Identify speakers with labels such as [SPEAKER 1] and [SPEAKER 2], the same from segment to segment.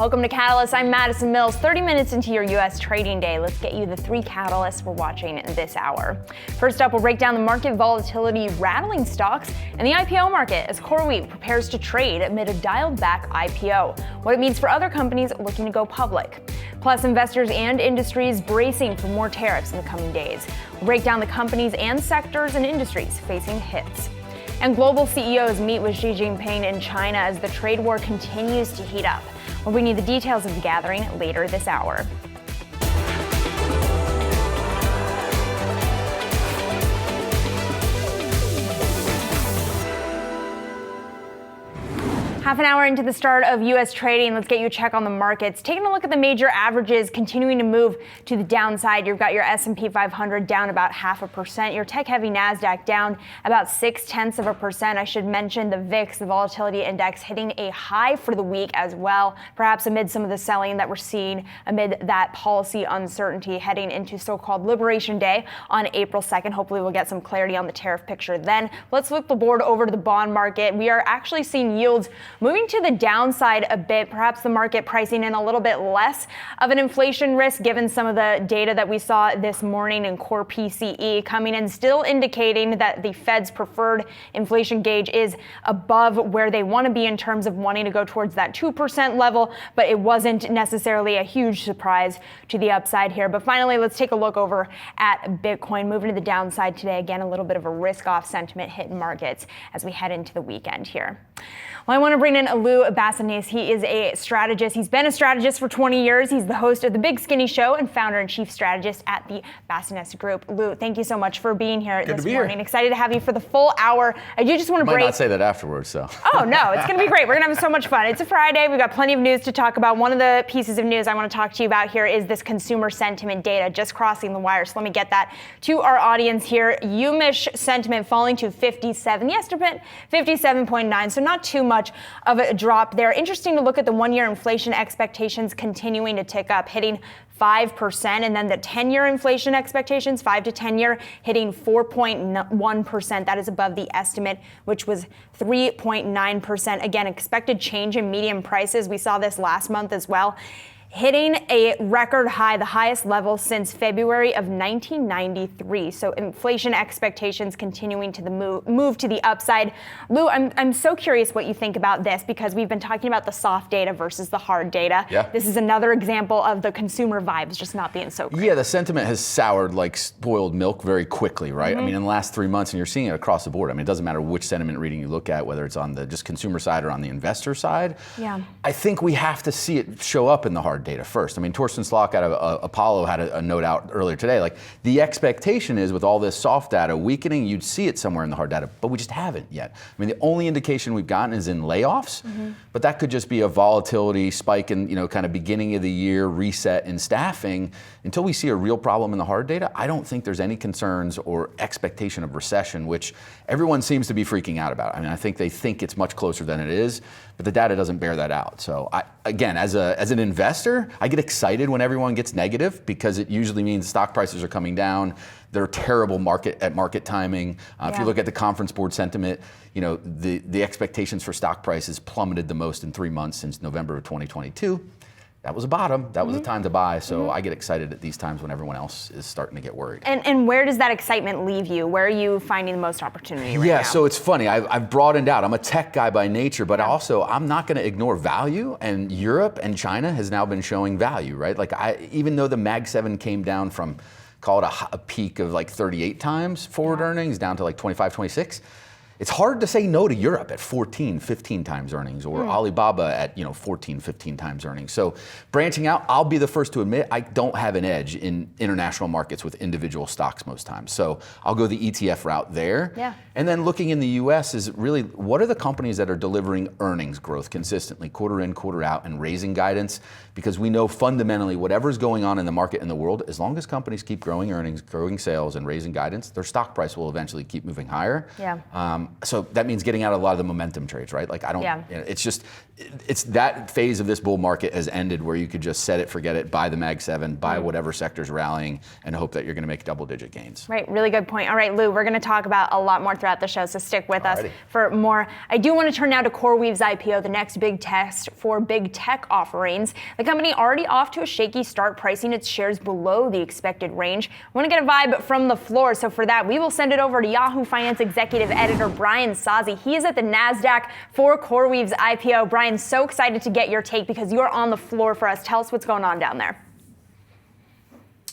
[SPEAKER 1] Welcome to Catalyst. I'm Madison Mills. 30 minutes into your U.S. trading day, let's get you the three catalysts we're watching this hour. First up, we'll break down the market volatility rattling stocks and the IPO market as CoreWeave prepares to trade amid a dialed-back IPO, what it means for other companies looking to go public. Plus, investors and industries bracing for more tariffs in the coming days. We'll break down the companies and sectors and industries facing hits. And global CEOs meet with Xi Jinping in China as the trade war continues to heat up. We'll bring you the details of the gathering later this hour. Half an hour into the start of U.S. trading, let's get you a check on the markets. Taking a look at the major averages continuing to move to the downside. You've got your S&P 500 down about 0.5%. Your tech-heavy NASDAQ down about 0.6%. I should mention the VIX, the volatility index, hitting a high for the week as well, perhaps amid some of the selling that we're seeing amid that policy uncertainty heading into so-called Liberation Day on April 2nd. Hopefully we'll get some clarity on the tariff picture then. Let's flip the board over to the bond market. We are actually seeing yields moving to the downside a bit, perhaps the market pricing in a little bit less of an inflation risk given some of the data that we saw this morning in core PCE coming in, still indicating that the Fed's preferred inflation gauge is above where they want to be in terms of wanting to go towards that 2% level, but it wasn't necessarily a huge surprise to the upside here. But finally, let's take a look over at Bitcoin, moving to the downside today. Again, a little bit of a risk-off sentiment hit in markets as we head into the weekend here. Well, I want to bring in Lou Basanese. He is a strategist. He's been a strategist for 20 years. He's the host of The Big Skinny Show and founder and chief strategist at the Basenese Group. Lou, thank you so much for being here this morning. Excited to have you for the full hour. I do just want to break.
[SPEAKER 2] Might not say that afterwards, so.
[SPEAKER 1] Oh, no, it's going to be great. We're going to have so much fun. It's a Friday. We've got plenty of news to talk about. One of the pieces of news I want to talk to you about here is this consumer sentiment data just crossing the wire. So let me get that to our audience here. UMISH sentiment falling to 57. Yesterday, 57.9, so not too much of a drop there. Interesting to look at the one-year inflation expectations continuing to tick up, hitting 5%, and then the 10-year inflation expectations, 5 to 10-year, hitting 4.1%. That is above the estimate, which was 3.9%. Again, expected change in median prices. We saw this last month as well, hitting a record high, the highest level since February of 1993. So inflation expectations continuing to the move to the upside. Lou, I'm so curious what you think about this because we've been talking about the soft data versus the hard data.
[SPEAKER 2] Yeah.
[SPEAKER 1] This is another example of the consumer vibes just not being so great.
[SPEAKER 2] Yeah, the sentiment has soured like spoiled milk very quickly, right? I mean, in the last 3 months, and you're seeing it across the board. I mean, it doesn't matter which sentiment reading you look at, whether it's on the just consumer side or on the investor side.
[SPEAKER 1] Yeah.
[SPEAKER 2] I think we have to see it show up in the hard data first. I mean, Torsten Slok out of Apollo had a note out earlier today. Like, the expectation is with all this soft data weakening, you'd see it somewhere in the hard data, but we just haven't yet. I mean, the only indication we've gotten is in layoffs, but that could just be a volatility spike in, kind of beginning of the year reset in staffing. Until we see a real problem in the hard data, I don't think there's any concerns or expectation of recession, which everyone seems to be freaking out about. I mean, I think they think it's much closer than it is, but the data doesn't bear that out. So again, as an investor, I get excited when everyone gets negative because it usually means stock prices are coming down. They're terrible market timing. If you look at the conference board sentiment, the expectations for stock prices plummeted the most in 3 months since November of 2022. That was a bottom. That was a time to buy. So I get excited at these times when everyone else is starting to get worried.
[SPEAKER 1] And where does that excitement leave you? Where are you finding the most opportunity right now?
[SPEAKER 2] Yeah, so it's funny. I've broadened out. I'm a tech guy by nature, but also I'm not going to ignore value. And Europe and China has now been showing value, right? Like even though the Mag 7 came down from, call it a peak of like 38 times forward earnings down to like 25, 26. It's hard to say no to Europe at 14, 15 times earnings, or Alibaba at 14, 15 times earnings. So branching out, I'll be the first to admit I don't have an edge in international markets with individual stocks most times. So I'll go the ETF route there.
[SPEAKER 1] Yeah.
[SPEAKER 2] And then looking in the US is really what are the companies that are delivering earnings growth consistently, quarter in, quarter out, and raising guidance? Because we know fundamentally whatever's going on in the market in the world, as long as companies keep growing earnings, growing sales, and raising guidance, their stock price will eventually keep moving higher.
[SPEAKER 1] Yeah.
[SPEAKER 2] So that means getting out of a lot of the momentum trades, right? Like it's that phase of this bull market has ended where you could just set it, forget it, buy the Mag 7, buy whatever sector's rallying, and hope that you're going to make double-digit gains.
[SPEAKER 1] Right, really good point. All right, Lou, we're going to talk about a lot more throughout the show, so stick with us for more. I do want to turn now to CoreWeave's IPO, the next big test for big tech offerings. The company already off to a shaky start, pricing its shares below the expected range. I want to get a vibe from the floor, so for that, we will send it over to Yahoo Finance executive editor Brian Sozzi. He is at the NASDAQ for CoreWeave's IPO. Brian, so excited to get your take because you're on the floor for us. Tell us what's going on down there.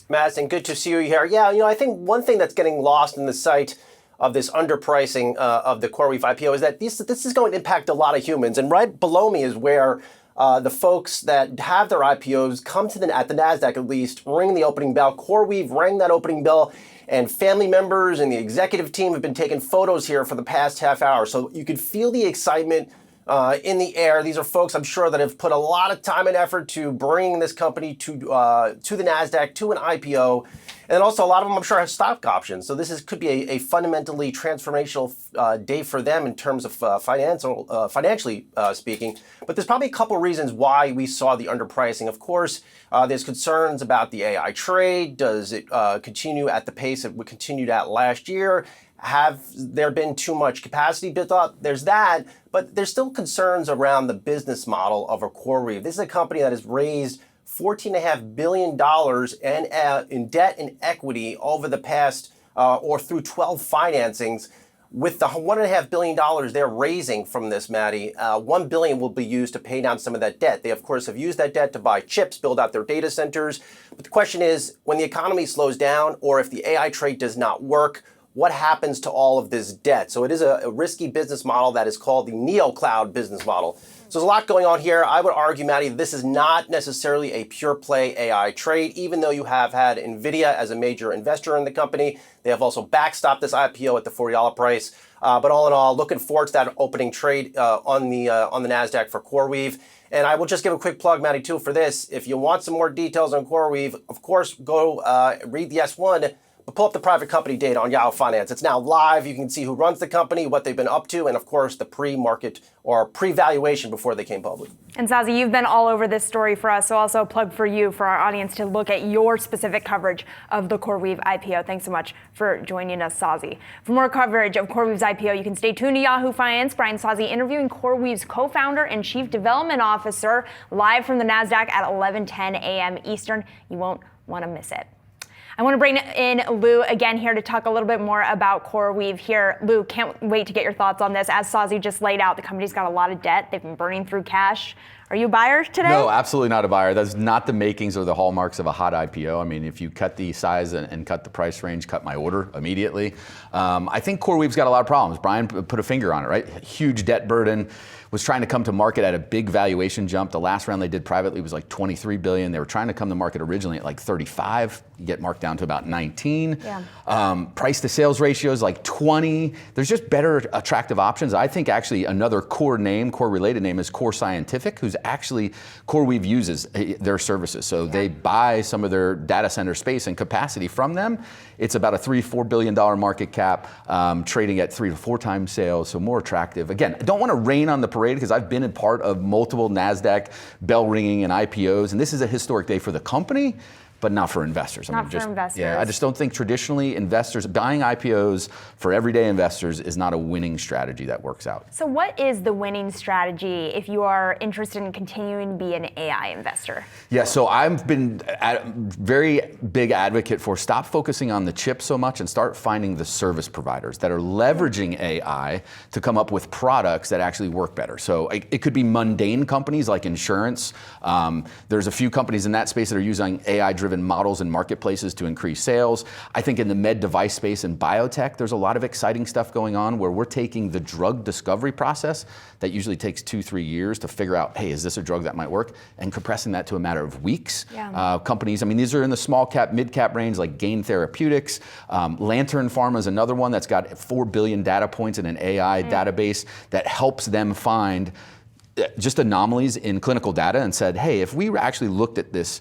[SPEAKER 3] Madison, good to see you here. Yeah, I think one thing that's getting lost in the sight of this underpricing of the CoreWeave IPO is that this is going to impact a lot of humans. And right below me is where the folks that have their IPOs come to at the NASDAQ at least, ring the opening bell. CoreWeave rang that opening bell, and family members and the executive team have been taking photos here for the past half hour. So you could feel the excitement in the air. These are folks, I'm sure, that have put a lot of time and effort to bring this company to the NASDAQ, to an IPO. And also a lot of them, I'm sure, have stock options. So this could be a fundamentally transformational day for them in terms of financially speaking. But there's probably a couple reasons why we saw the underpricing. Of course, there's concerns about the AI trade. Does it continue at the pace it continued at last year? Have there been too much capacity built up? There's that, but there's still concerns around the business model of a CoreWeave. This is a company that has raised $14.5 billion in debt and equity over the past, or through 12 financings. With the $1.5 billion they're raising from this, Maddie, $1 billion will be used to pay down some of that debt. They, of course, have used that debt to buy chips, build out their data centers. But the question is, when the economy slows down, or if the AI trade does not work, what happens to all of this debt? So it is a risky business model that is called the neo-cloud business model. So there's a lot going on here. I would argue, Maddie, this is not necessarily a pure play AI trade, even though you have had NVIDIA as a major investor in the company. They have also backstopped this IPO at the $40 price. But all in all, looking forward to that opening trade on the NASDAQ for CoreWeave. And I will just give a quick plug, Maddie, too, for this. If you want some more details on CoreWeave, of course, go read the S1. But pull up the private company data on Yahoo Finance. It's now live. You can see who runs the company, what they've been up to, and of course the pre-market or pre-valuation before they came public.
[SPEAKER 1] And Sozzi, you've been all over this story for us, so also a plug for you, for our audience, to look at your specific coverage of the CoreWeave IPO. Thanks so much for joining us, Sozzi. For more coverage of CoreWeave's IPO, you can stay tuned to Yahoo Finance. Brian Sozzi interviewing CoreWeave's co-founder and chief development officer live from the NASDAQ at 11:10 a.m. Eastern. You won't want to miss it. I want to bring in Lou again here to talk a little bit more about CoreWeave here. Lou, can't wait to get your thoughts on this. As Sozzi just laid out, the company's got a lot of debt. They've been burning through cash. Are you a buyer today?
[SPEAKER 2] No, absolutely not a buyer. That's not the makings or the hallmarks of a hot IPO. I mean, if you cut the size and cut the price range, cut my order immediately. I think CoreWeave's got a lot of problems. Brian put a finger on it, right? Huge debt burden. Was trying to come to market at a big valuation jump. The last round they did privately was like $23 billion. They were trying to come to market originally at like 35. You get marked down to about 19. Yeah. Price to sales ratio is like 20. There's just better attractive options. I think actually another core related name is Core Scientific, who's actually CoreWeave uses their services. So they buy some of their data center space and capacity from them. It's about a $3-4 billion market cap, trading at 3 to 4 times sales, so more attractive. Again, I don't want to rain on the parade because I've been a part of multiple NASDAQ bell ringing and IPOs, and this is a historic day for the company, but not for investors.
[SPEAKER 1] Not for investors.
[SPEAKER 2] Yeah, I just don't think traditionally investors, buying IPOs for everyday investors is not a winning strategy that works out.
[SPEAKER 1] So what is the winning strategy if you are interested in continuing to be an AI investor? Yeah,
[SPEAKER 2] so I've been a very big advocate for stop focusing on the chip so much and start finding the service providers that are leveraging AI to come up with products that actually work better. So it could be mundane companies like insurance. There's a few companies in that space that are using AI-driven models and marketplaces to increase sales. I think in the med device space and biotech, there's a lot of exciting stuff going on where we're taking the drug discovery process that usually takes 2-3 years to figure out, hey, is this a drug that might work? And compressing that to a matter of weeks. Yeah. Companies, I mean, these are in the small cap, mid cap range, like Gain Therapeutics. Lantern Pharma is another one that's got 4 billion data points in an AI database that helps them find just anomalies in clinical data and said, hey, if we actually looked at this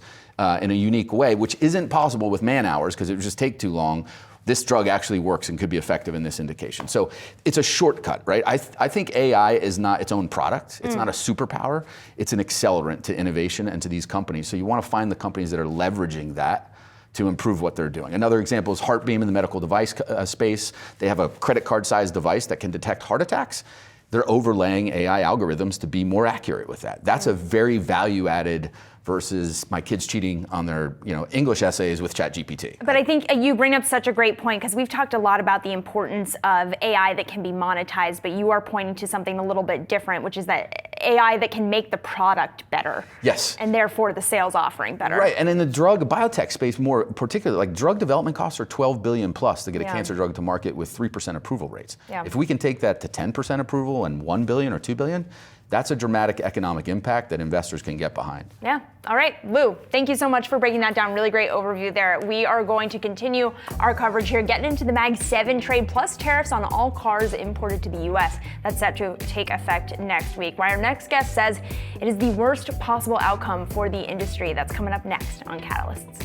[SPEAKER 2] in a unique way, which isn't possible with man hours because it would just take too long, this drug actually works and could be effective in this indication. So it's a shortcut, right? I think AI is not its own product. It's not a superpower. It's an accelerant to innovation and to these companies. So you want to find the companies that are leveraging that to improve what they're doing. Another example is HeartBeam in the medical device space. They have a credit card-sized device that can detect heart attacks. They're overlaying AI algorithms to be more accurate with that. That's a very value-added versus my kids cheating on their English essays with ChatGPT.
[SPEAKER 1] But I think you bring up such a great point, because we've talked a lot about the importance of AI that can be monetized, but you are pointing to something a little bit different, which is that AI that can make the product better.
[SPEAKER 2] Yes.
[SPEAKER 1] And therefore the sales offering better.
[SPEAKER 2] Right, and in the biotech space more particularly, like drug development costs are $12 billion plus to get a cancer drug to market with 3% approval rates.
[SPEAKER 1] Yeah.
[SPEAKER 2] If we can take that to 10% approval and $1 billion or $2 billion, that's a dramatic economic impact that investors can get behind.
[SPEAKER 1] Yeah. All right, Lou, thank you so much for breaking that down. Really great overview there. We are going to continue our coverage here, getting into the Mag 7 trade plus tariffs on all cars imported to the U.S. That's set to take effect next week. Why our next guest says it is the worst possible outcome for the industry. That's coming up next on Catalysts.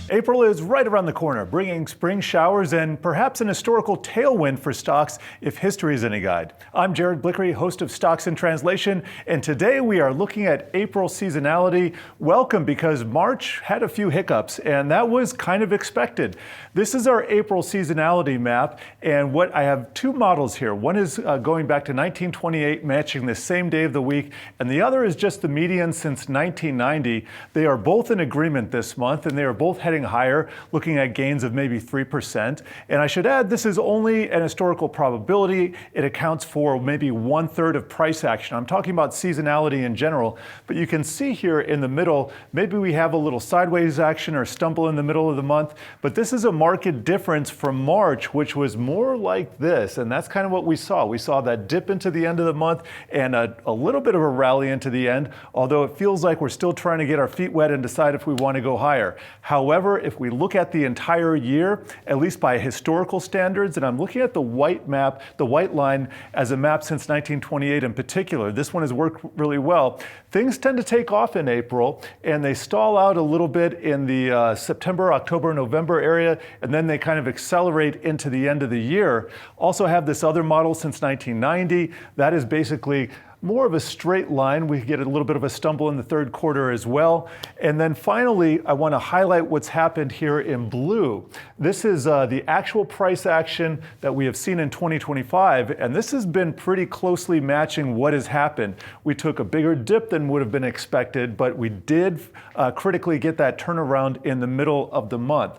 [SPEAKER 4] April is right around the corner, bringing spring showers and perhaps an historical tailwind for stocks if history is any guide. I'm Jared Blickery, host of Stocks in Translation, and today we are looking at April seasonality. Welcome, because March had a few hiccups, and that was kind of expected. This is our April seasonality map, and I have two models here. One is going back to 1928, matching the same day of the week, and the other is just the median since 1990. They are both in agreement this month, and they are both heading higher, looking at gains of maybe 3%. And I should add, this is only an historical probability. It accounts for maybe 1/3 of price action. I'm talking about seasonality in general, but you can see here in the middle, maybe we have a little sideways action or stumble in the middle of the month, but this is a market difference from March, which was more like this, and that's kind of what we saw. We saw that dip into the end of the month and a little bit of a rally into the end, although it feels like we're still trying to get our feet wet and decide if we want to go higher. However, if we look at the entire year, at least by historical standards, and I'm looking at the white map, the white line as a map since 1928 in particular, this one has worked really well. Things tend to take off in April, and they stall out a little bit in the September, October, November area, and then they kind of accelerate into the end of the year. Also have this other model since 1990. That is basically more of a straight line. We get a little bit of a stumble in the third quarter as well. And then finally, I want to highlight what's happened here in blue. This is the actual price action that we have seen in 2025, and this has been pretty closely matching what has happened. We took a bigger dip than would have been expected, but we did critically get that turnaround in the middle of the month.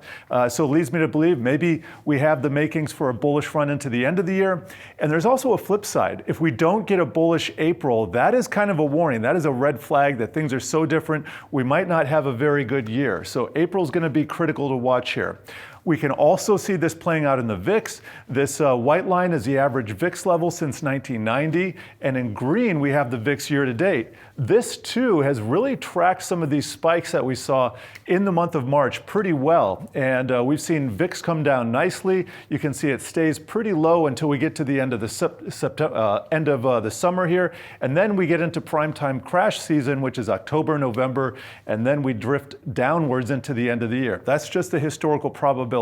[SPEAKER 4] So it leads me to believe maybe we have the makings for a bullish run into the end of the year. And there's also a flip side. If we don't get a bullish April, that is kind of a warning. That is a red flag that things are so different, we might not have a very good year. So April is going to be critical to watch here. We can also see this playing out in the VIX. This white line is the average VIX level since 1990, and in green we have the VIX year to date. This too has really tracked some of these spikes that we saw in the month of March pretty well, and we've seen VIX come down nicely. You can see it stays pretty low until we get to the end of the summer here, and then we get into primetime crash season, which is October, November, and then we drift downwards into the end of the year. That's just the historical probability.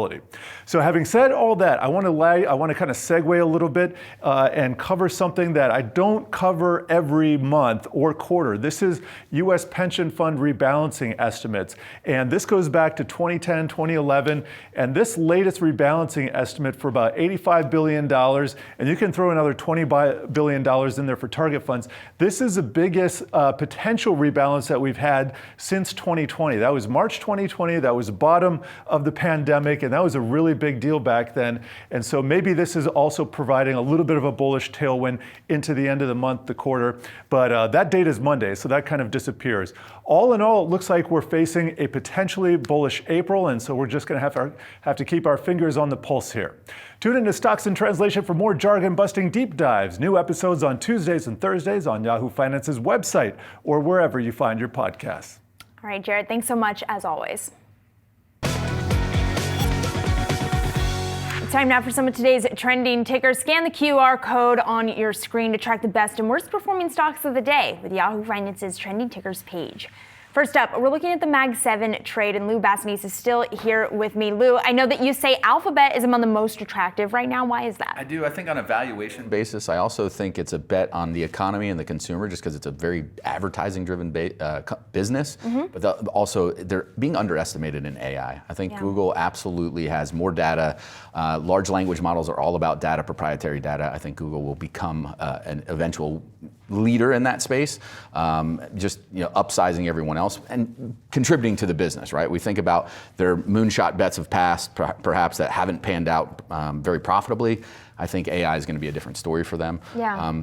[SPEAKER 4] So having said all that, I want to kind of segue a little bit and cover something that I don't cover every month or quarter. This is U.S. pension fund rebalancing estimates. And this goes back to 2010, 2011. And this latest rebalancing estimate for about $85 billion, and you can throw another $20 billion in there for target funds. This is the biggest potential rebalance that we've had since 2020. That was March 2020. That was the bottom of the pandemic. And that was a really big deal back then. And so maybe this is also providing a little bit of a bullish tailwind into the end of the month, the quarter. But that date is Monday, so that kind of disappears. All in all, it looks like we're facing a potentially bullish April, and so we're just going to have to keep our fingers on the pulse here. Tune into Stocks in Translation for more jargon-busting deep dives. New episodes on Tuesdays and Thursdays on Yahoo Finance's website or wherever you find your podcasts.
[SPEAKER 1] All right, Jared, thanks so much as always. It's time now for some of today's trending tickers. Scan the QR code on your screen to track the best and worst performing stocks of the day with Yahoo Finance's trending tickers page. First up, we're looking at the Mag 7 trade, and Lou Basanese is still here with me. Lou, I know that you say Alphabet is among the most attractive right now. Why is that?
[SPEAKER 2] I do. I think on a valuation basis, I also think it's a bet on the economy and the consumer, just because it's a very advertising-driven business. But also, they're being underestimated in AI. I think Google absolutely has more data. Large language models are all about data, proprietary data. I think Google will become an eventual leader in that space, just upsizing everyone else and contributing to the business, right? We think about their moonshot bets of past, perhaps that haven't panned out very profitably. I think AI is going to be a different story for them.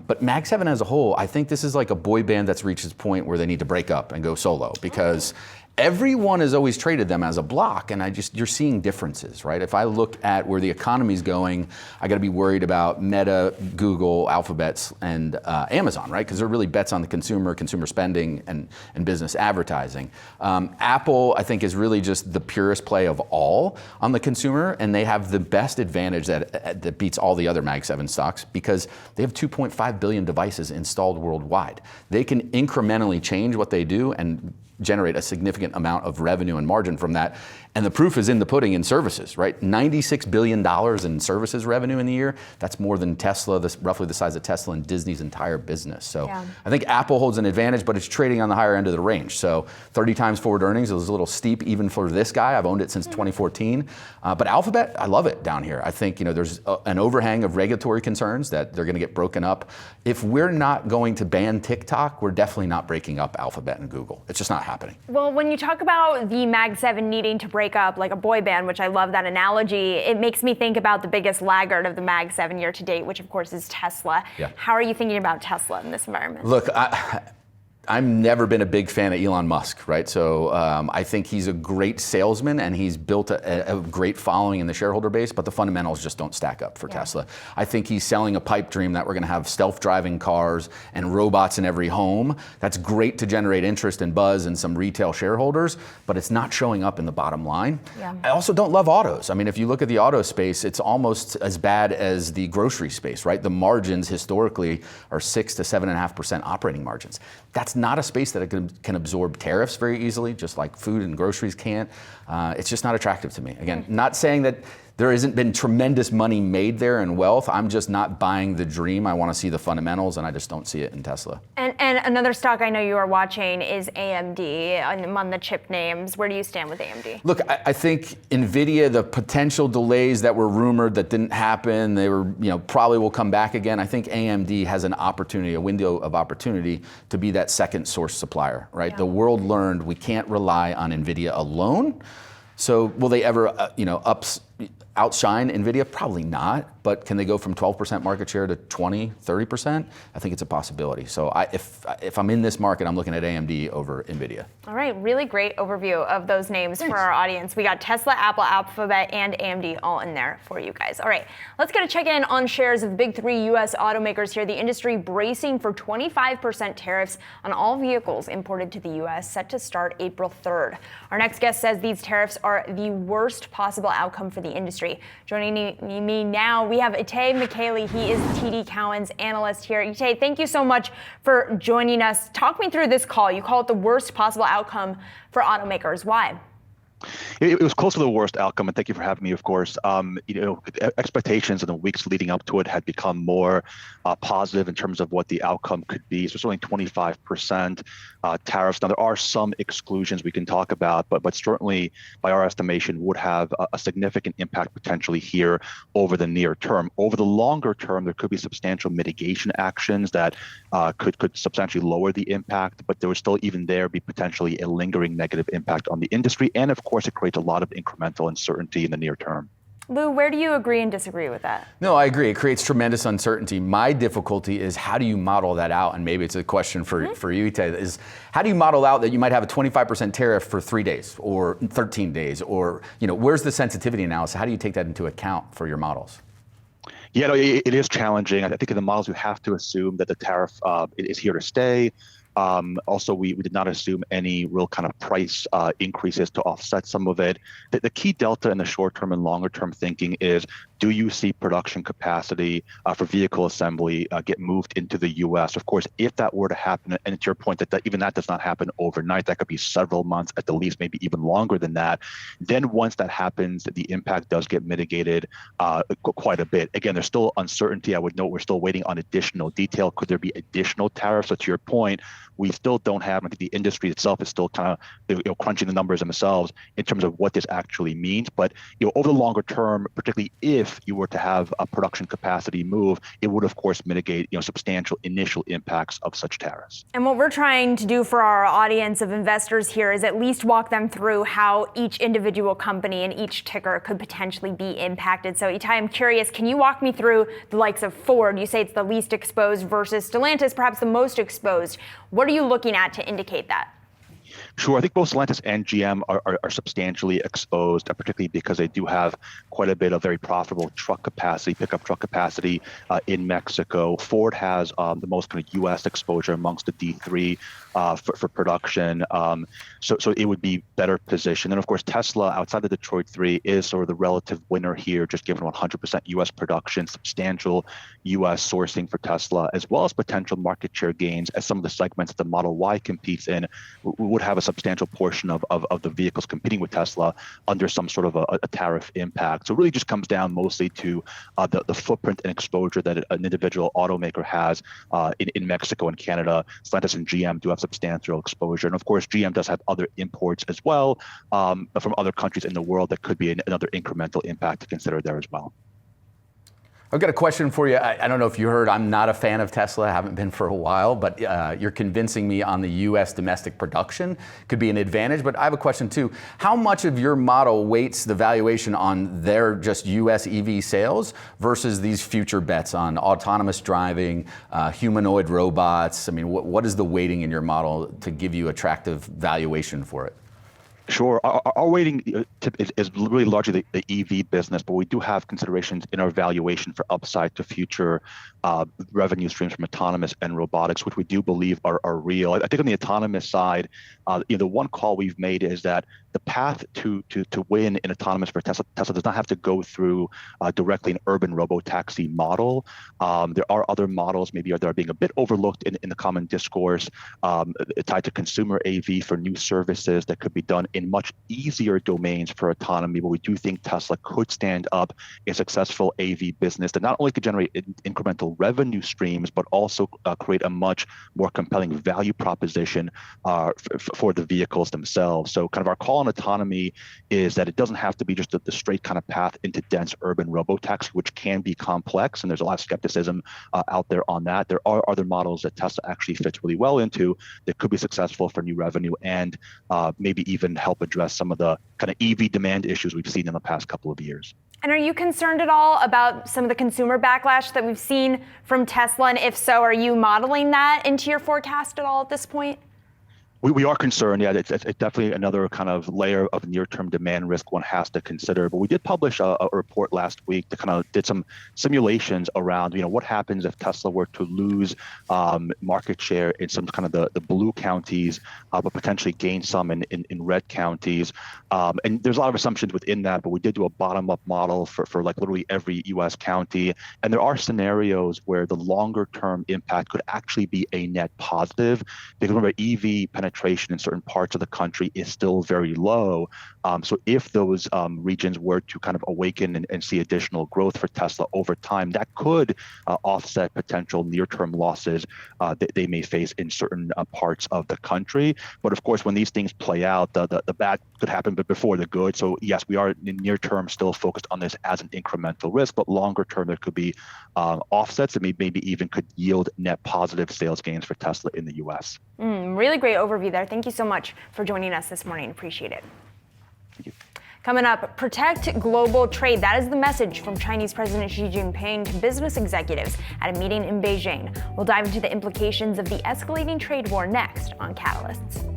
[SPEAKER 2] But Mag 7 as a whole, I think this is like a boy band that's reached its point where they need to break up and go solo, because everyone has always traded them as a block, and you're seeing differences, right? If I look at where the economy's going, I got to be worried about Meta, Google, Alphabet, and Amazon, right? Because they're really bets on the consumer spending, and business advertising. Apple, I think, is really just the purest play of all on the consumer, and they have the best advantage that beats all the other Mag 7 stocks, because they have 2.5 billion devices installed worldwide. They can incrementally change what they do and generate a significant amount of revenue and margin from that. And the proof is in the pudding in services, right? $96 billion in services revenue in the year. That's more than Tesla, roughly the size of Tesla and Disney's entire business. So I think Apple holds an advantage, but it's trading on the higher end of the range. So 30 times forward earnings, it was a little steep even for this guy. I've owned it since 2014. But Alphabet, I love it down here. I think there's an overhang of regulatory concerns that they're going to get broken up. If we're not going to ban TikTok, we're definitely not breaking up Alphabet and Google. It's just not happening.
[SPEAKER 1] Well, when you talk about the Mag 7 needing to break up like a boy band, which I love that analogy, it makes me think about the biggest laggard of the Mag 7 year to date, which of course is Tesla. How are you thinking about Tesla in this environment?
[SPEAKER 2] Look, I've never been a big fan of Elon Musk, right? So I think he's a great salesman, and he's built a great following in the shareholder base, but the fundamentals just don't stack up for Tesla. I think he's selling a pipe dream that we're going to have self-driving cars and robots in every home. That's great to generate interest and buzz in some retail shareholders, but it's not showing up in the bottom line. I also don't love autos. I mean, if you look at the auto space, it's almost as bad as the grocery space, right? The margins historically are 6 to 7.5% operating margins. That's not a space that can absorb tariffs very easily, just like food and groceries can't. It's just not attractive to me. Again, not saying that there hasn't been tremendous money made there and wealth. I'm just not buying the dream. I want to see the fundamentals, and I just don't see it in Tesla.
[SPEAKER 1] And another stock I know you are watching is AMD, among the chip names. Where do you stand with AMD?
[SPEAKER 2] Look, I think NVIDIA, the potential delays that were rumored that didn't happen, they were, probably will come back again. I think AMD has an opportunity, a window of opportunity to be that second source supplier, right? The world learned we can't rely on NVIDIA alone. So will they ever, outshine NVIDIA? Probably not. But can they go from 12% market share to 20, 30%? I think it's a possibility. So if I'm in this market, I'm looking at AMD over NVIDIA.
[SPEAKER 1] All right, really great overview of those names for our audience. We got Tesla, Apple, Alphabet, and AMD all in there for you guys. All right, let's get a check-in on shares of the big three U.S. automakers here. The industry bracing for 25% tariffs on all vehicles imported to the U.S. set to start April 3rd. Our next guest says these tariffs are the worst possible outcome for the industry. Joining me now, we have Itay Michaeli. He is TD Cowen's analyst here. Itay, thank you so much for joining us. Talk me through this call. You call it the worst possible outcome for automakers. Why?
[SPEAKER 5] It was close to the worst outcome, and thank you for having me, of course. Expectations in the weeks leading up to it had become more positive in terms of what the outcome could be. So it's only 25% tariffs. Now, there are some exclusions we can talk about, but certainly, by our estimation, would have a significant impact potentially here over the near term. Over the longer term, there could be substantial mitigation actions that could substantially lower the impact, but there would still even there be potentially a lingering negative impact on the industry. And of course, it creates a lot of incremental uncertainty in the near term.
[SPEAKER 1] Lou, where do you agree and disagree with that?
[SPEAKER 2] No, I agree. It creates tremendous uncertainty. My difficulty is how do you model that out? And maybe it's a question for you, Itay, is how do you model out that you might have a 25% tariff for 3 days or 13 days? Or, where's the sensitivity analysis? How do you take that into account for your models?
[SPEAKER 5] Yeah, no, it is challenging. I think in the models, you have to assume that the tariff is here to stay. Also, we did not assume any real kind of price increases to offset some of it. The key delta in the short term and longer term thinking is, do you see production capacity for vehicle assembly get moved into the U.S.? Of course, if that were to happen, and to your point that even that does not happen overnight, that could be several months at the least, maybe even longer than that. Then once that happens, the impact does get mitigated quite a bit. Again, there's still uncertainty. I would note we're still waiting on additional detail. Could there be additional tariffs? So to your point, we still don't have, I think the industry itself is still kind of crunching the numbers themselves in terms of what this actually means. But over the longer term, particularly if you were to have a production capacity move, it would of course mitigate substantial initial impacts of such tariffs.
[SPEAKER 1] And what we're trying to do for our audience of investors here is at least walk them through how each individual company and each ticker could potentially be impacted. So Itai, I'm curious, can you walk me through the likes of Ford? You say it's the least exposed versus Stellantis, perhaps the most exposed. What are you looking at to indicate that?
[SPEAKER 5] Sure. I think both Stellantis and GM are substantially exposed, particularly because they do have quite a bit of very profitable truck capacity, pickup truck capacity in Mexico. Ford has the most kind of U.S. exposure amongst the D3 for production. So it would be better positioned. And of course, Tesla outside the Detroit 3 is sort of the relative winner here, just given 100% U.S. production, substantial U.S. sourcing for Tesla, as well as potential market share gains as some of the segments that the Model Y competes in would have a substantial portion of the vehicles competing with Tesla under some sort of a tariff impact. So it really just comes down mostly to the footprint and exposure that an individual automaker has in Mexico and Canada. Stellantis and GM do have substantial exposure. And of course, GM does have other imports as well from other countries in the world that could be another incremental impact to consider there as well.
[SPEAKER 2] I've got a question for you. I don't know if you heard, I'm not a fan of Tesla. I haven't been for a while, but you're convincing me on the U.S. domestic production could be an advantage. But I have a question too. How much of your model weights the valuation on their just U.S. EV sales versus these future bets on autonomous driving, humanoid robots? I mean, what is the weighting in your model to give you attractive valuation for it?
[SPEAKER 5] Sure. Our weighting is really largely the EV business, but we do have considerations in our valuation for upside to future revenue streams from autonomous and robotics, which we do believe are real. I think on the autonomous side, the one call we've made is that the path to win in autonomous for Tesla does not have to go through directly an urban robotaxi model. There are other models maybe that are being a bit overlooked in the common discourse tied to consumer AV for new services that could be done in much easier domains for autonomy, but we do think Tesla could stand up a successful AV business that not only could generate incremental revenue streams, but also create a much more compelling value proposition for the vehicles themselves. So kind of our call on autonomy is that it doesn't have to be just the straight kind of path into dense urban robotaxi, which can be complex, and there's a lot of skepticism out there on that. There are other models that Tesla actually fits really well into that could be successful for new revenue and maybe even help address some of the kind of EV demand issues we've seen in the past couple of years.
[SPEAKER 1] And are you concerned at all about some of the consumer backlash that we've seen from Tesla? And if so, are you modeling that into your forecast at all at this point?
[SPEAKER 5] We are concerned. Yeah, it's definitely another kind of layer of near-term demand risk one has to consider. But we did publish a report last week that kind of did some simulations around, what happens if Tesla were to lose market share in some kind of the blue counties, but potentially gain some in red counties. And there's a lot of assumptions within that, but we did do a bottom-up model for like literally every U.S. county. And there are scenarios where the longer-term impact could actually be a net positive. Because remember, EV penetration in certain parts of the country is still very low. So if those regions were to kind of awaken and see additional growth for Tesla over time, that could offset potential near-term losses that they may face in certain parts of the country. But of course, when these things play out, the bad could happen but before the good. So yes, we are in near-term still focused on this as an incremental risk, but longer-term there could be offsets that maybe even could yield net positive sales gains for Tesla in the U.S.
[SPEAKER 1] Really great overview there. Thank you so much for joining us this morning. Appreciate it.
[SPEAKER 5] Thank you.
[SPEAKER 1] Coming up, protect global trade. That is the message from Chinese President Xi Jinping to business executives at a meeting in Beijing. We'll dive into the implications of the escalating trade war next on Catalysts.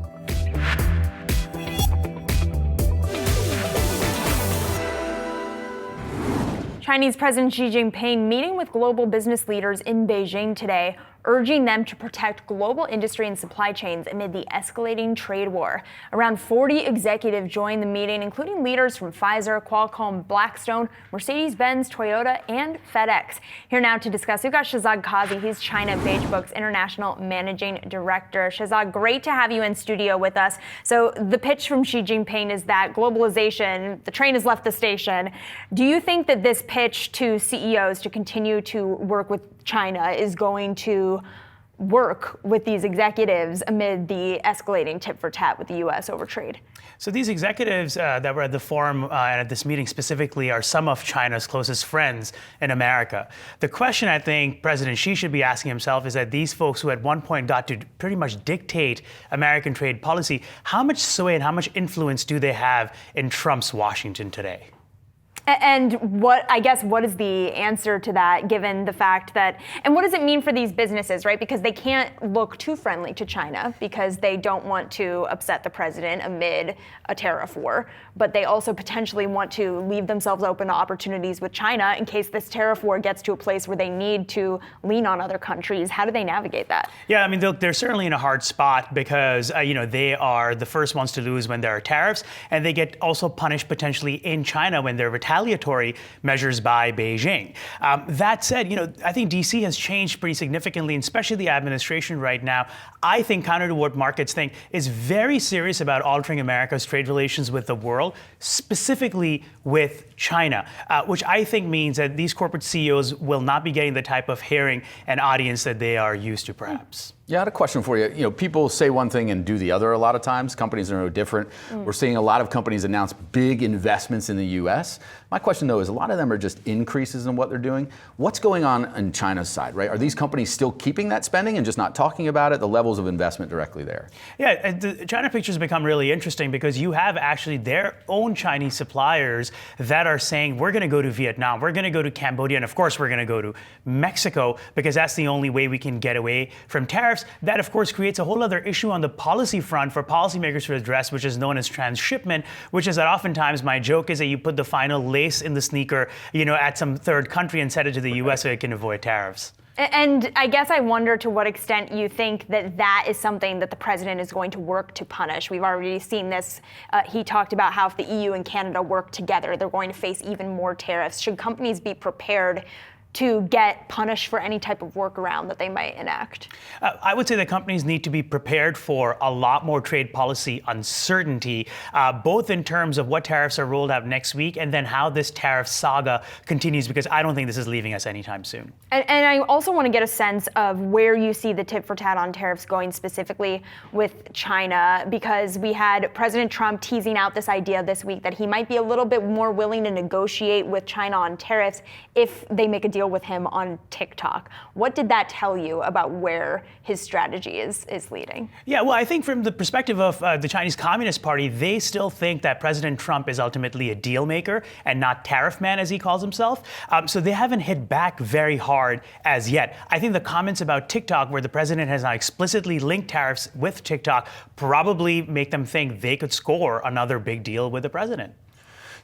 [SPEAKER 1] Chinese President Xi Jinping meeting with global business leaders in Beijing today. urging them to protect global industry and supply chains amid the escalating trade war. Around 40 executives joined the meeting, including leaders from Pfizer, Qualcomm, Blackstone, Mercedes-Benz, Toyota, and FedEx. Here now to discuss, we've got Shahzad Qazi. He's China Beige Book's International Managing Director. Shahzad, great to have you in studio with us. So the pitch from Xi Jinping is that globalization, the train has left the station. Do you think that this pitch to CEOs to continue to work with China is going to work with these executives amid the escalating tit for tat with the U.S. over trade?
[SPEAKER 6] So these executives that were at the forum and at this meeting specifically are some of China's closest friends in America. The question I think President Xi should be asking himself is that these folks who at one point got to pretty much dictate American trade policy, how much sway and how much influence do they have in Trump's Washington today?
[SPEAKER 1] And what is the answer to that, given the fact that, and what does it mean for these businesses, right? Because they can't look too friendly to China because they don't want to upset the president amid a tariff war, but they also potentially want to leave themselves open to opportunities with China in case this tariff war gets to a place where they need to lean on other countries. How do they navigate that?
[SPEAKER 6] Yeah, I mean, they're certainly in a hard spot because, they are the first ones to lose when there are tariffs, and they get also punished potentially in China when they're retaliatory measures by Beijing. That said, I think DC has changed pretty significantly, and especially the administration right now, I think, counter to what markets think, is very serious about altering America's trade relations with the world, specifically with China, which I think means that these corporate CEOs will not be getting the type of hearing and audience that they are used to, perhaps.
[SPEAKER 2] Yeah, I had a question for you. People say one thing and do the other a lot of times. Companies are no different. We're seeing a lot of companies announce big investments in the U.S. My question, though, is a lot of them are just increases in what they're doing. What's going on China's side, right? Are these companies still keeping that spending and just not talking about it, the levels of investment directly there?
[SPEAKER 6] Yeah, the China picture has become really interesting because you have actually their own Chinese suppliers that are saying, we're going to go to Vietnam, we're going to go to Cambodia, and of course, we're going to go to Mexico because that's the only way we can get away from tariffs. That, of course, creates a whole other issue on the policy front for policymakers to address, which is known as transshipment, which is that oftentimes my joke is that you put the final lace in the sneaker, at some third country and send it to the U.S. so it can avoid tariffs.
[SPEAKER 1] And I guess I wonder to what extent you think that is something that the president is going to work to punish. We've already seen this. He talked about how if the EU and Canada work together, they're going to face even more tariffs. Should companies be prepared to get punished for any type of workaround that they might enact?
[SPEAKER 6] I would say that companies need to be prepared for a lot more trade policy uncertainty, both in terms of what tariffs are rolled out next week and then how this tariff saga continues, because I don't think this is leaving us anytime soon.
[SPEAKER 1] And I also want to get a sense of where you see the tit for tat on tariffs going specifically with China, because we had President Trump teasing out this idea this week that he might be a little bit more willing to negotiate with China on tariffs if they make a deal with him on TikTok. What did that tell you about where his strategy is leading? Yeah,
[SPEAKER 6] well, I think from the perspective of the Chinese Communist Party, they still think that President Trump is ultimately a deal maker and not tariff man, as he calls himself. So they haven't hit back very hard as yet. I think the comments about TikTok, where the president has not explicitly linked tariffs with TikTok, probably make them think they could score another big deal with the president.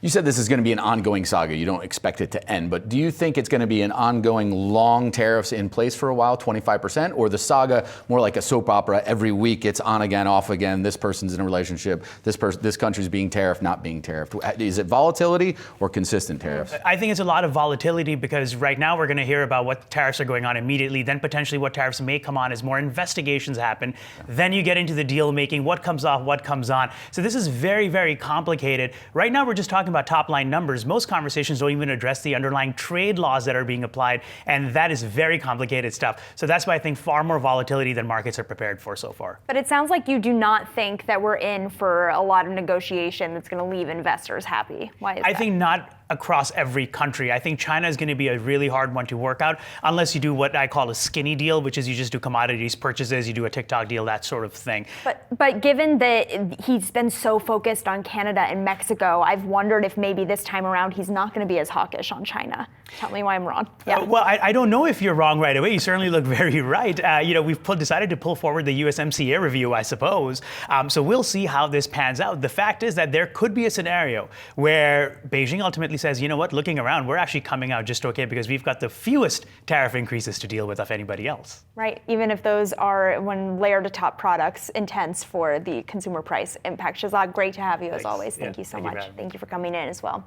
[SPEAKER 2] You said this is going to be an ongoing saga. You don't expect it to end, but do you think it's going to be an ongoing long tariffs in place for a while, 25%, or the saga more like a soap opera? Every week it's on again, off again. This person's in a relationship. This country's being tariffed, not being tariffed. Is it volatility or consistent tariffs?
[SPEAKER 6] I think it's a lot of volatility because right now we're going to hear about what tariffs are going on immediately, then potentially what tariffs may come on as more investigations happen. Then you get into the deal making, what comes off, what comes on. So this is very, very complicated. Right now we're just talking about top line numbers. Most conversations don't even address the underlying trade laws that are being applied, and that is very complicated stuff. So that's why I think far more volatility than markets are prepared for so far.
[SPEAKER 1] But it sounds like you do not think that we're in for a lot of negotiation that's going to leave investors happy. Why is that?
[SPEAKER 6] I think not across every country. I think China is going to be a really hard one to work out unless you do what I call a skinny deal, which is you just do commodities purchases, you do a TikTok deal, that sort of thing.
[SPEAKER 1] But given that he's been so focused on Canada and Mexico, I've wondered if maybe this time around he's not going to be as hawkish on China. Tell me why I'm wrong. Yeah.
[SPEAKER 6] Well, I don't know if you're wrong right away. You certainly look very right. We've decided to pull forward the USMCA review, I suppose. So we'll see how this pans out. The fact is that there could be a scenario where Beijing ultimately says, you know what, looking around, we're actually coming out just okay because we've got the fewest tariff increases to deal with of anybody else.
[SPEAKER 1] Right, even if those are, when layered atop products, intense for the consumer price impact. Shazad, great to have you as always. Thank you so much. Thank you for coming in as well.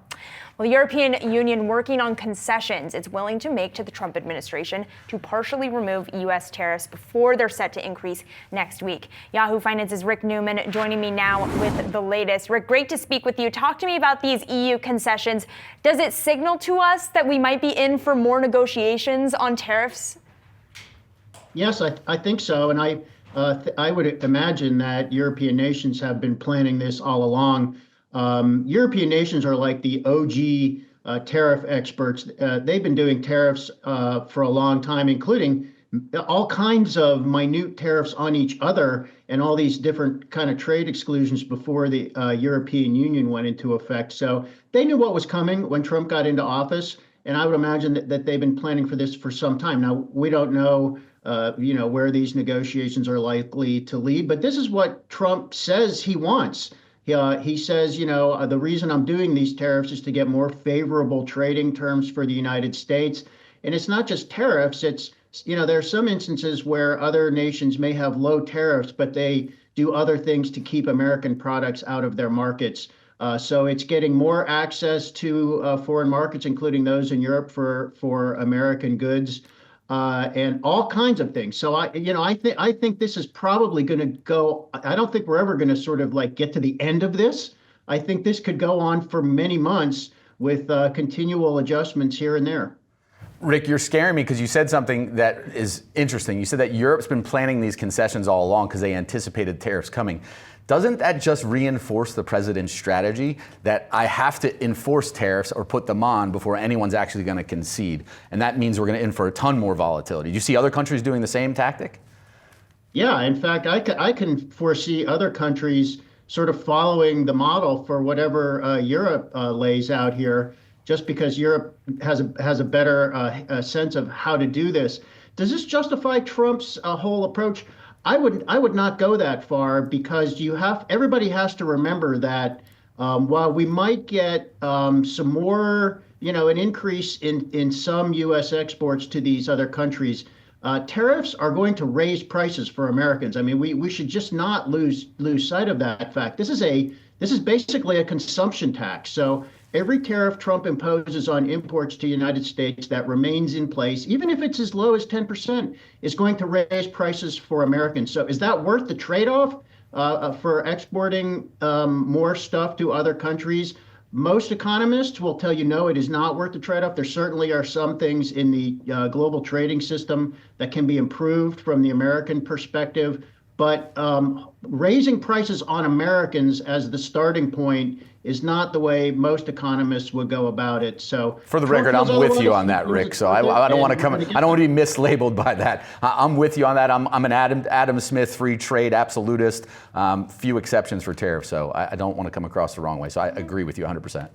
[SPEAKER 1] Well, the European Union working on concessions it's willing to make to the Trump administration to partially remove U.S. tariffs before they're set to increase next week. Yahoo Finance's Rick Newman joining me now with the latest. Rick, great to speak with you. Talk to me about these EU concessions. Does it signal to us that we might be in for more negotiations on tariffs?
[SPEAKER 7] Yes, I think so. And I would imagine that European nations have been planning this all along. European nations are like the OG tariff experts. They've been doing tariffs for a long time, including all kinds of minute tariffs on each other and all these different kind of trade exclusions before the European Union went into effect. So they knew what was coming when Trump got into office. And I would imagine that they've been planning for this for some time. Now, we don't know where these negotiations are likely to lead, but this is what Trump says he wants. He says, the reason I'm doing these tariffs is to get more favorable trading terms for the United States. And it's not just tariffs. It's, there are some instances where other nations may have low tariffs, but they do other things to keep American products out of their markets. So it's getting more access to foreign markets, including those in Europe for American goods. And all kinds of things. So I think this is probably going to go. I don't think we're ever going to sort of like get to the end of this. I think this could go on for many months with continual adjustments here and there.
[SPEAKER 2] Rick, you're scaring me because you said something that is interesting. You said that Europe's been planning these concessions all along because they anticipated tariffs coming. Doesn't that just reinforce the president's strategy that I have to enforce tariffs or put them on before anyone's actually going to concede? And that means we're going to in for a ton more volatility. Do you see other countries doing the same tactic?
[SPEAKER 7] Yeah, in fact, I can foresee other countries sort of following the model for whatever Europe lays out here, just because Europe has a better sense of how to do this. Does this justify Trump's whole approach? I would not go that far because everybody has to remember that while we might get some more, an increase in some U.S. exports to these other countries, tariffs are going to raise prices for Americans. I mean, we should just not lose sight of that fact. This is basically a consumption tax. So every tariff Trump imposes on imports to the United States that remains in place, even if it's as low as 10%, is going to raise prices for Americans. So is that worth the trade-off for exporting more stuff to other countries? Most economists will tell you, no, it is not worth the trade-off. There certainly are some things in the global trading system that can be improved from the American perspective. But raising prices on Americans as the starting point is not the way most economists would go about it. So,
[SPEAKER 2] for the record, I'm with you on that, Rick. So I don't want to come. I don't want to be mislabeled by that. I'm with you on that. I'm an Adam Smith free trade absolutist. Few exceptions for tariffs. So I don't want to come across the wrong way. So I agree with you 100%.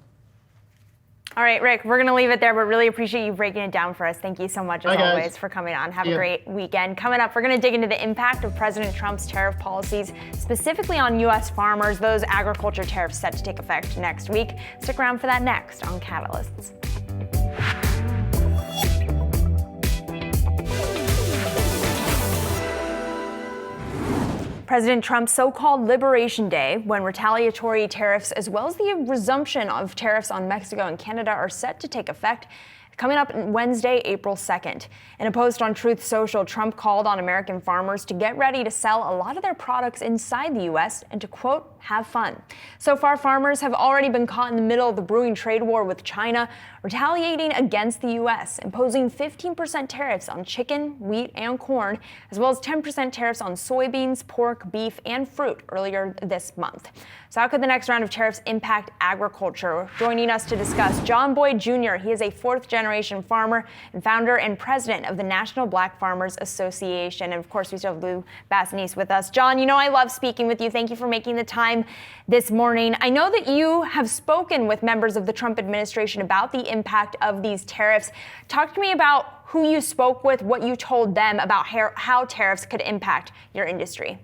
[SPEAKER 1] All right, Rick, we're going to leave it there, but really appreciate you breaking it down for us. Thank you so much, as always, for coming on. Have a great weekend. Coming up, we're going to dig into the impact of President Trump's tariff policies, specifically on U.S. farmers, those agriculture tariffs set to take effect next week. Stick around for that next on Catalysts. President Trump's so-called Liberation Day, when retaliatory tariffs as well as the resumption of tariffs on Mexico and Canada are set to take effect, coming up Wednesday, April 2nd. In a post on Truth Social, Trump called on American farmers to get ready to sell a lot of their products inside the U.S. and to, quote, have fun. So far, farmers have already been caught in the middle of the brewing trade war with China, retaliating against the U.S., imposing 15% tariffs on chicken, wheat, and corn, as well as 10% tariffs on soybeans, pork, beef, and fruit earlier this month. So how could the next round of tariffs impact agriculture? Joining us to discuss, John Boyd Jr. He is a fourth-generation farmer and founder and president of the National Black Farmers Association. And of course, we still have Lou Basanese with us. John, I love speaking with you. Thank you for making the time this morning. I know that you have spoken with members of the Trump administration about the impact of these tariffs. Talk to me about who you spoke with, what you told them about how tariffs could impact your industry.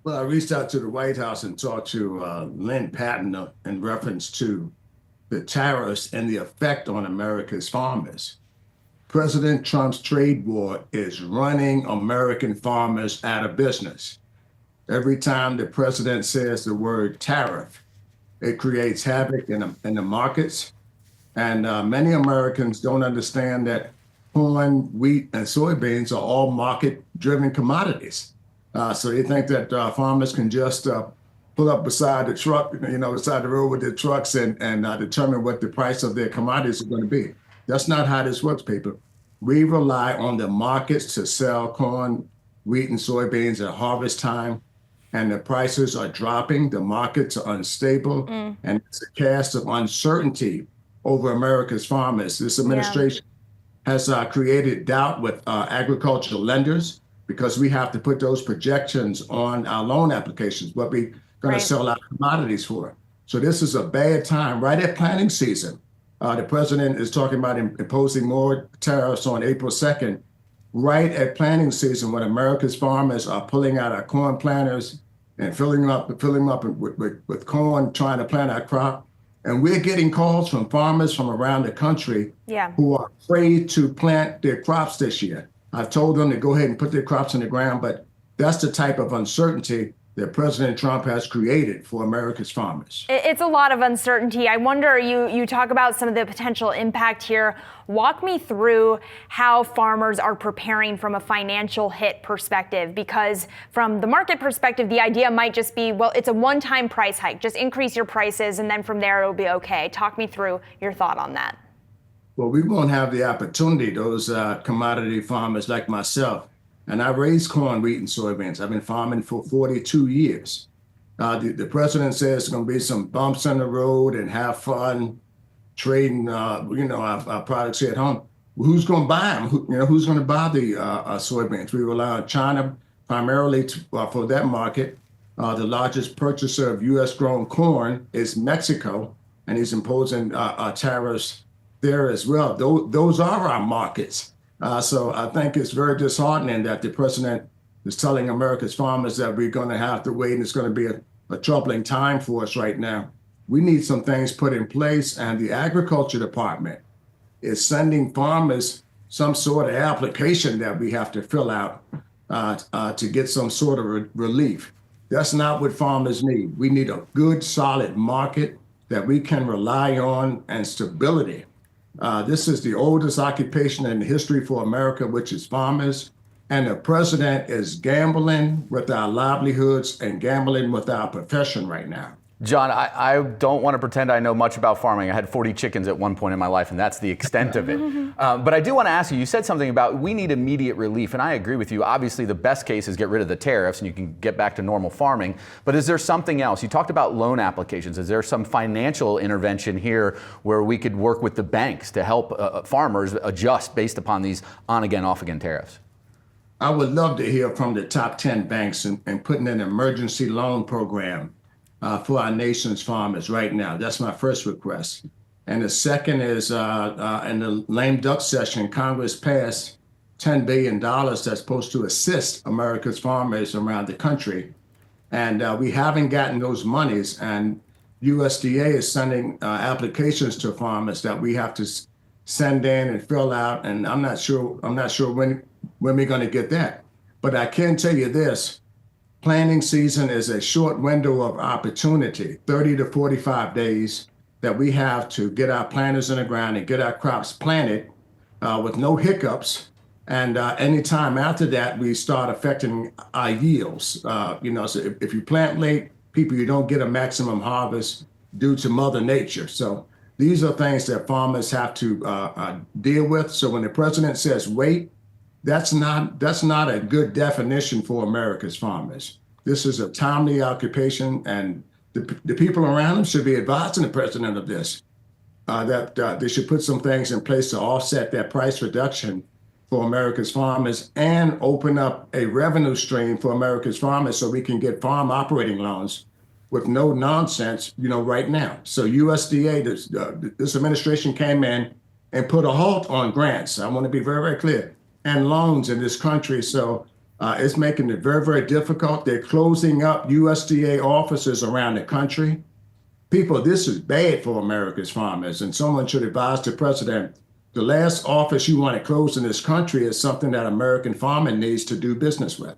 [SPEAKER 8] Well, I reached out to the White House and talked to Lynn Patton in reference to the tariffs and the effect on America's farmers. President Trump's trade war is running American farmers out of business. Every time the president says the word tariff, it creates havoc in the markets. And many Americans don't understand that corn, wheat, and soybeans are all market-driven commodities. So they think that farmers can just pull up beside the truck, beside the road with their trucks and determine what the price of their commodities are going to be. That's not how this works, people. We rely on the markets to sell corn, wheat, and soybeans at harvest time, and the prices are dropping. The markets are unstable, and it's a cast of uncertainty over America's farmers. This administration has created doubt with agricultural lenders because we have to put those projections on our loan applications, what we're going to sell our commodities for. So this is a bad time, right at planting season. The president is talking about imposing more tariffs on April 2nd, right at planting season when America's farmers are pulling out our corn planters and filling them up with corn, trying to plant our crop. And we're getting calls from farmers from around the country who are afraid to plant their crops this year. I've told them to go ahead and put their crops in the ground, but that's the type of uncertainty that President Trump has created for America's farmers.
[SPEAKER 1] It's a lot of uncertainty. I wonder, you talk about some of the potential impact here. Walk me through how farmers are preparing from a financial hit perspective, because from the market perspective, the idea might just be, well, it's a one-time price hike. Just increase your prices, and then from there, it'll be okay. Talk me through your thought on that.
[SPEAKER 8] Well, we won't have the opportunity, those commodity farmers like myself. And I raised corn, wheat, and soybeans. I've been farming for 42 years. The president says there's going to be some bumps in the road and have fun trading, our products here at home. Who's going to buy them? Who's going to buy the soybeans? We rely on China primarily for that market. The largest purchaser of U.S.-grown corn is Mexico, and he's imposing tariffs there as well. Those are our markets. So I think it's very disheartening that the president is telling America's farmers that we're going to have to wait, and it's going to be a troubling time for us right now. We need some things put in place, and the Agriculture Department is sending farmers some sort of application that we have to fill out to get some sort of relief. That's not what farmers need. We need a good, solid market that we can rely on and stability. This is the oldest occupation in history for America, which is farmers. And the president is gambling with our livelihoods and gambling with our profession right now.
[SPEAKER 2] John, I don't want to pretend I know much about farming. I had 40 chickens at one point in my life, and that's the extent of it. But I do want to ask you said something about we need immediate relief, and I agree with you. Obviously, the best case is get rid of the tariffs, and you can get back to normal farming. But is there something else? You talked about loan applications. Is there some financial intervention here where we could work with the banks to help farmers adjust based upon these on-again, off-again tariffs?
[SPEAKER 8] I would love to hear from the top 10 banks and putting an emergency loan program for our nation's farmers right now. That's my first request. And the second is in the lame duck session, Congress passed $10 billion that's supposed to assist America's farmers around the country. And we haven't gotten those monies. And USDA is sending applications to farmers that we have to send in and fill out. And I'm not sure when we're going to get that. But I can tell you this. Planting season is a short window of opportunity, 30 to 45 days that we have to get our planters in the ground and get our crops planted with no hiccups. And any time after that, we start affecting our yields. So if you plant late, you don't get a maximum harvest due to Mother Nature. So these are things that farmers have to deal with. So when the president says wait, that's not a good definition for America's farmers. This is a timely occupation, and the people around him should be advising the president of this, that they should put some things in place to offset that price reduction for America's farmers and open up a revenue stream for America's farmers so we can get farm operating loans with no nonsense, right now. So USDA, this administration came in and put a halt on grants. I want to be very, very clear. And loans in this country. So it's making it very, very difficult. They're closing up USDA offices around the country. people, this is bad for America's farmers, and someone should advise the president, the last office you want to close in this country is something that American farming needs to do business with.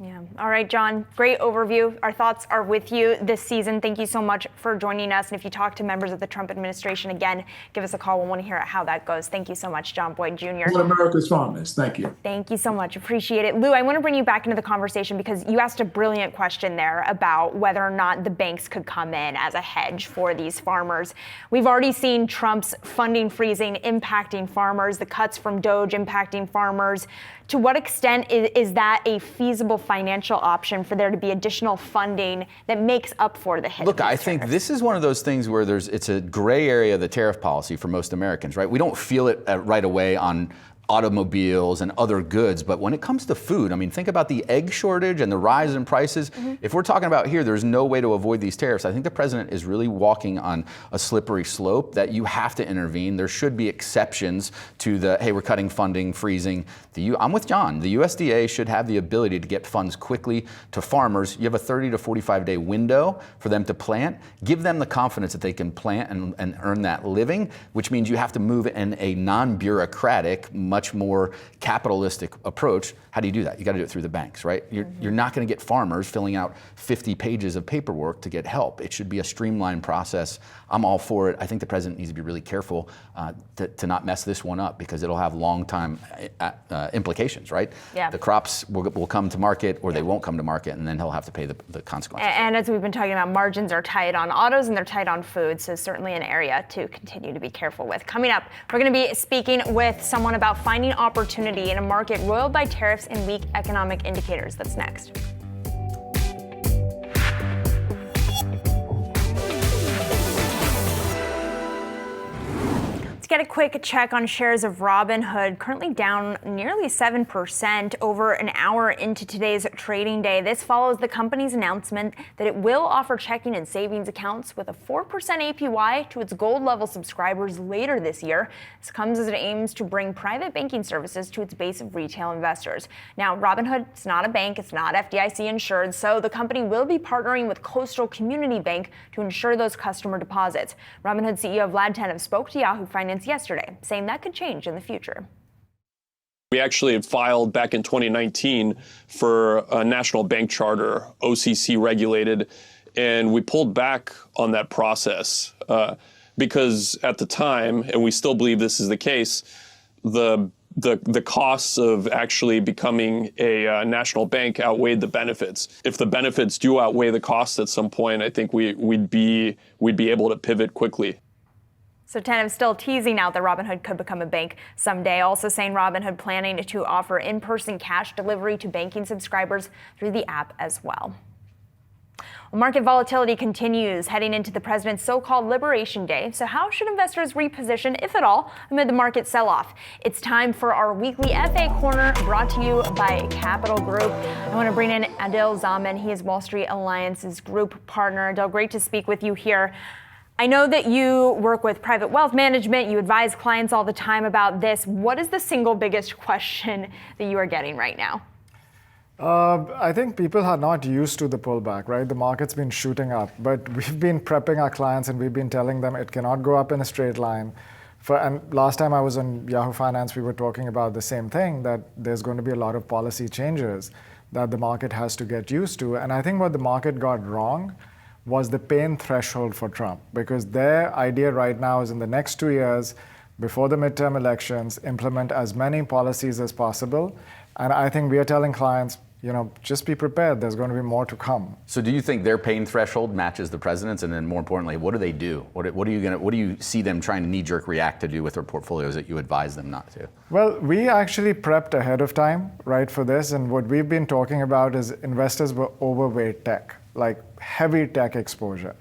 [SPEAKER 1] Yeah. All right, John, great overview. Our thoughts are with you this season. Thank you so much for joining us. And if you talk to members of the Trump administration again, give us a call. We'll want to hear how that goes. Thank you so much, John Boyd Jr.
[SPEAKER 8] For America's farmers. Thank you.
[SPEAKER 1] Thank you so much. Appreciate it. Lou, I want to bring you back into the conversation because you asked a brilliant question there about whether or not the banks could come in as a hedge for these farmers. We've already seen Trump's funding freezing impacting farmers, the cuts from Doge impacting farmers. To what extent is that a feasible financial option for there to be additional funding that makes up for the hit?
[SPEAKER 2] Look, I think this is one of those things where it's a gray area of the tariff policy for most Americans, right? We don't feel it right away on automobiles and other goods, but when it comes to food, I mean, think about the egg shortage and the rise in prices. If we're talking about here, there's no way to avoid these tariffs. I think the president is really walking on a slippery slope that you have to intervene. There should be exceptions to the, hey, we're cutting funding, freezing. I'm with John. The USDA should have the ability to get funds quickly to farmers. You have a 30 to 45 day window for them to plant. Give them the confidence that they can plant and earn that living, which means you have to move in a non-bureaucratic, much more capitalistic approach. How do you do that? You got to do it through the banks, right? You're not going to get farmers filling out 50 pages of paperwork to get help. It should be a streamlined process. I'm all for it. I think the president needs to be really careful to not mess this one up because it'll have long-time implications, right?
[SPEAKER 1] Yeah.
[SPEAKER 2] The crops will come to market or they won't come to market, and then he'll have to pay the consequences.
[SPEAKER 1] And as we've been talking about, margins are tight on autos and they're tight on food, so certainly an area to continue to be careful with. Coming up, we're going to be speaking with someone about finding opportunity in a market roiled by tariffs and weak economic indicators. That's next. Get a quick check on shares of Robinhood, currently down nearly 7% over an hour into today's trading day. This follows the company's announcement that it will offer checking and savings accounts with a 4% APY to its gold level subscribers later this year. This comes as it aims to bring private banking services to its base of retail investors. Now, Robinhood is not a bank, it's not FDIC insured, so the company will be partnering with Coastal Community Bank to ensure those customer deposits. Robinhood CEO Vlad Tenev spoke to Yahoo Finance yesterday, saying that could change in the future.
[SPEAKER 9] We actually had filed back in 2019 for a national bank charter, OCC regulated, and we pulled back on that process because at the time, and we still believe this is the case, the costs of actually becoming a national bank outweighed the benefits. If the benefits do outweigh the costs at some point, I think we'd be able to pivot quickly.
[SPEAKER 1] So Tenev still teasing out that Robinhood could become a bank someday, also saying Robinhood planning to offer in-person cash delivery to banking subscribers through the app as well. Well, market volatility continues heading into the president's so-called Liberation Day. So how should investors reposition, if at all, amid the market sell-off? It's time for our weekly FA Corner, brought to you by Capital Group. I want to bring in Adil Zaman. He is Wall Street Alliance's group partner. Adil, great to speak with you here. I know that you work with private wealth management. You advise clients all the time about this. What is the single biggest question that you are getting right now?
[SPEAKER 10] I think people are not used to the pullback, right? The market's been shooting up, but we've been prepping our clients and we've been telling them it cannot go up in a straight line. And last time I was on Yahoo Finance, we were talking about the same thing, that there's going to be a lot of policy changes that the market has to get used to. And I think what the market got wrong was the pain threshold for Trump, because their idea right now is in the next 2 years, before the midterm elections, implement as many policies as possible. And I think we are telling clients, just be prepared. There's going to be more to come.
[SPEAKER 2] So do you think their pain threshold matches the president's? And then more importantly, what do they do? What do you see them trying to knee-jerk react to do with their portfolios that you advise them not to?
[SPEAKER 10] Well, we actually prepped ahead of time, right, for this. And what we've been talking about is investors were overweight tech, like heavy tech exposure.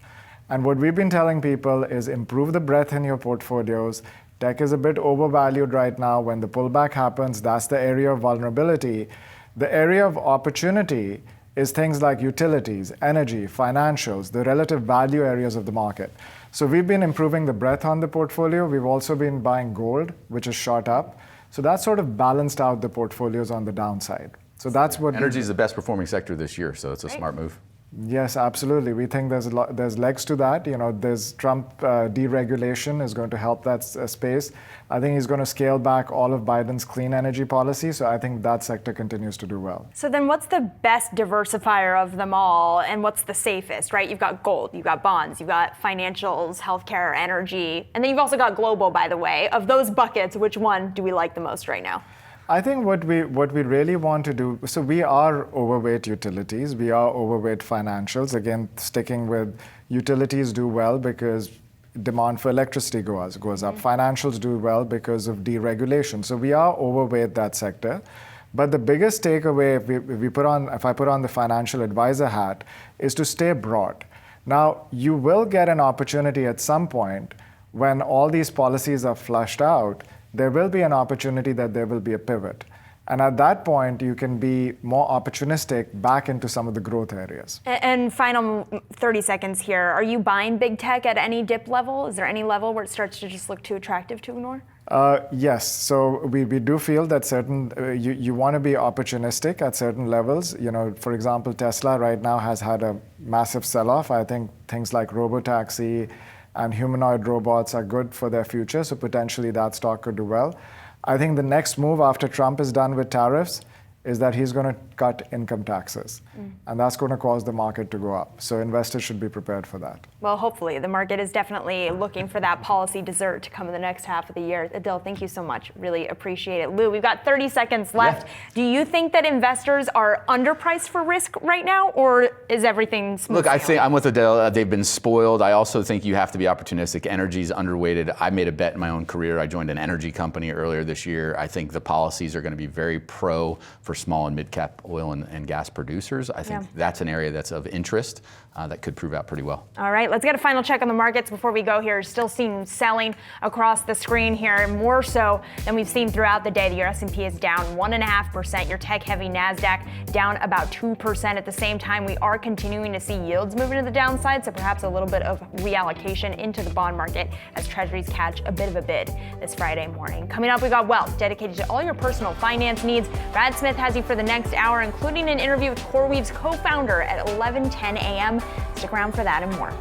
[SPEAKER 10] And what we've been telling people is improve the breadth in your portfolios. Tech is a bit overvalued right now. When the pullback happens, that's the area of vulnerability. The area of opportunity is things like utilities, energy, financials, the relative value areas of the market. So we've been improving the breadth on the portfolio. We've also been buying gold, which has shot up. So that sort of balanced out the portfolios on the downside. So that's what
[SPEAKER 2] energy is the best performing sector this year, so it's a smart move.
[SPEAKER 10] Yes, absolutely. We think there's legs to that. There's Trump deregulation is going to help that space. I think he's going to scale back all of Biden's clean energy policy. So I think that sector continues to do well.
[SPEAKER 1] So then what's the best diversifier of them all and what's the safest, right? You've got gold, you've got bonds, you've got financials, healthcare, energy, and then you've also got global, by the way. Of those buckets, which one do we like the most right now?
[SPEAKER 10] I think what we really want to do, so we are overweight utilities, we are overweight financials. Again, sticking with utilities do well because demand for electricity goes up. Financials do well because of deregulation. So we are overweight that sector. But the biggest takeaway, if I put on the financial advisor hat, is to stay broad. Now, you will get an opportunity at some point when all these policies are flushed out. There will be an opportunity that there will be a pivot. And at that point, you can be more opportunistic back into some of the growth areas.
[SPEAKER 1] And final 30 seconds here. Are you buying big tech at any dip level? Is there any level where it starts to just look too attractive to ignore?
[SPEAKER 10] Yes. So we do feel that you want to be opportunistic at certain levels. For example, Tesla right now has had a massive sell-off. I think things like robotaxi and humanoid robots are good for their future, so potentially that stock could do well. I think the next move after Trump is done with tariffs is that he's going to cut income taxes. And that's going to cause the market to go up. So investors should be prepared for that.
[SPEAKER 1] Well, hopefully. The market is definitely looking for that policy dessert to come in the next half of the year. Adil, thank you so much. Really appreciate it. Lou, we've got 30 seconds left. Yeah. Do you think that investors are underpriced for risk right now, or is everything smooth?
[SPEAKER 2] Look, I think I'm with Adil. They've been spoiled. I also think you have to be opportunistic. Energy is underweighted. I made a bet in my own career. I joined an energy company earlier this year. I think the policies are going to be very pro for small and mid-cap oil and gas producers. I think that's an area that's of interest that could prove out pretty well.
[SPEAKER 1] All right, let's get a final check on the markets before we go here. Still seeing selling across the screen here, more so than we've seen throughout the day. Your S&P is down 1.5%. Your tech-heavy NASDAQ down about 2%. At the same time, we are continuing to see yields moving to the downside, so perhaps a little bit of reallocation into the bond market as treasuries catch a bit of a bid this Friday morning. Coming up, we've got Wealth, dedicated to all your personal finance needs. Brad Smith has you for the next hour, including an interview with CoreWeave's co-founder at 11:10 a.m. Stick around for that and more.